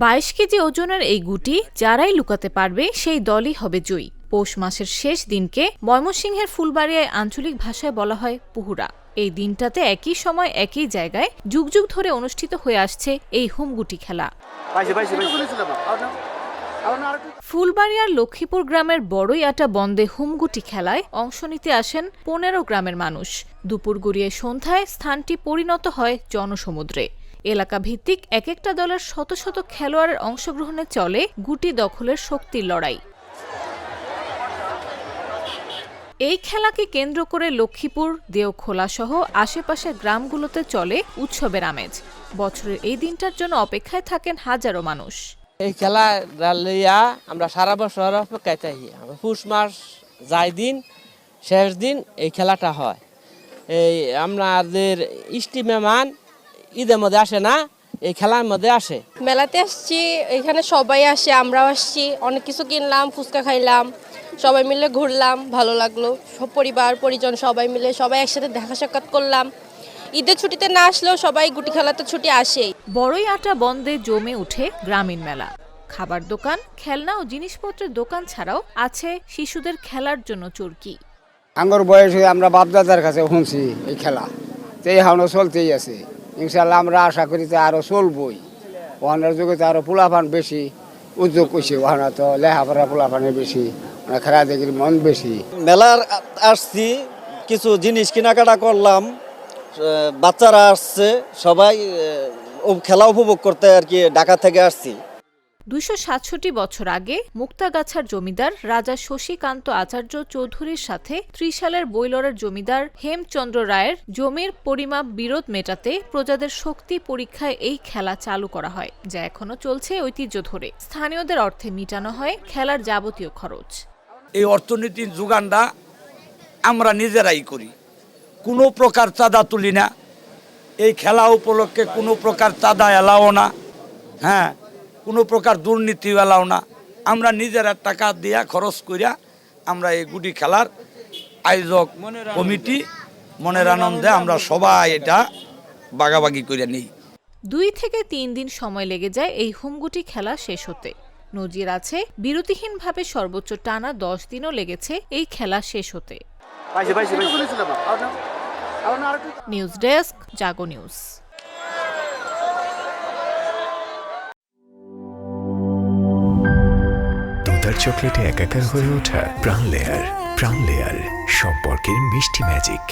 22 KG ওজনের এই গুটি যারাই লুকাতে পারবে সেই দলই হবে জয়ী। পৌষ মাসের শেষ দিনকে ময়মনসিংহের ফুলবাড়িয়ায় আঞ্চলিক ভাষায় বলা হয় পুহুরা। এই দিনটাতে একই সময় একই জায়গায় যুগ যুগ ধরে অনুষ্ঠিত হয়ে আসছে এই হুমগুটি খেলা। ফুলবাড়িয়ার লক্ষ্মীপুর গ্রামের বড়ইয়াটা বন্দে হুমগুটি খেলায় অংশ নিতে আসেন 15 গ্রামের মানুষ। দুপুর গড়িয়ে সন্ধ্যায় স্থানটি পরিণত হয় জনসমুদ্রে। এলাকা ভিত্তিক এক একটা দলের শত শত খেলোয়াড়ের অংশগ্রহণে চলে গুটি দখলের শক্তির লড়াই। এই খেলাকে কেন্দ্র করে লক্ষ্মীপুর, দেওখোলা সহ আশেপাশের গ্রামগুলোতে চলে উৎসবের আমেজ। বছরের এই দিনটার জন্য অপেক্ষায় থাকেন হাজারো মানুষ। এই খেলা লইয়া আমরা সারা বছর অপেক্ষায় থাকি। পুষ মাস যাই দিন শেষ দিন এই খেলাটা হয়। এই আমাদের ইষ্টি মেহমান ঈদের মধ্যে আসে না, এই খেলার মধ্যে আসে। মেলাতে আসছি, এখানে সবাই আসে, আমরাও আসছি, অনেক কিছু কিনলাম, ফুচকা খাইলাম, সবাই মিলে ঘুরলাম, ভালো লাগলো। সব পরিবার পরিজন সবাই মিলে সবাই একসাথে দেখা সাক্ষাৎ করলাম। ঈদের ছুটিতে না আসলেও সবাই গুটি খেলাতে ছুটি আসেই। বড়ইয়াটা বন্দে জমে উঠে গ্রামীণ মেলা। খাবার দোকান, খেলনা ও জিনিসপত্রের দোকান ছাড়াও আছে শিশুদের খেলার জন্য চরকি। আঙ্গর বয়সে আমরা বাপদাদার কাছে শুনছি এই খেলা, তো এই এখনো চলতেই আছে। ইনশাল্লাহ আমরা আশা করি যে আরো চলবই। ওখানের যুগে তো আরো পোলাপান বেশি উদ্যোগ করছে, ওখানে তো লেখাপড়া পোলাপানের বেশি, খেলা দেখির মন বেশি। মেলার আসছি, কিছু জিনিস কেনাকাটা করলাম, বাচ্চারা আসছে, সবাই খেলা উপভোগ করতে আর কি ঢাকা থেকে আসছি। 267 বছর আগে মুক্তাগাছার জমিদার রাজা শশীকান্ত আচার্য চৌধুরীর সাথে ত্রিশালের বৈলরের জমিদার হেমচন্দ্র রায়ের জমির পরিমাপ বিরোধ মেটাতে প্রজাদের শক্তি পরীক্ষায় এই খেলা চালু করা হয়, যা এখনো চলছে ঐতিহ্য ধরে। স্থানীয়দের অর্থে মিটানো হয় খেলার যাবতীয় খরচ। এই অর্থনীতির যোগানটা আমরা নিজেরাই করি, কোনো প্রকার চাঁদা তুলি না। এই খেলা উপলক্ষে কোনো প্রকার চাঁদা এলাও না, হ্যাঁ, কোনো প্রকার দুর্নীতি এলাও না। আমরা নিজেরা টাকা দিয়া খরচ করিয়া আমরা এই গুটি খেলার আয়োজক কমিটি মনের আনন্দে আমরা সবাই এটা ভাগাভাগি করে নিই। 2 থেকে 3 দিন সময় লেগে যায় এই হুমগুটি খেলা শেষ হতে। নজির আছে বিরতিহীনভাবে সর্বোচ্চ টানা 10 দিনও লেগেছে এই খেলা শেষ হতে। নিউজ ডেস্ক, জাগো নিউজ। দুধার চকলেটে একাকার হয়ে ওঠা প্রাণ লেয়ার সম্পর্কের মিষ্টি ম্যাজিক।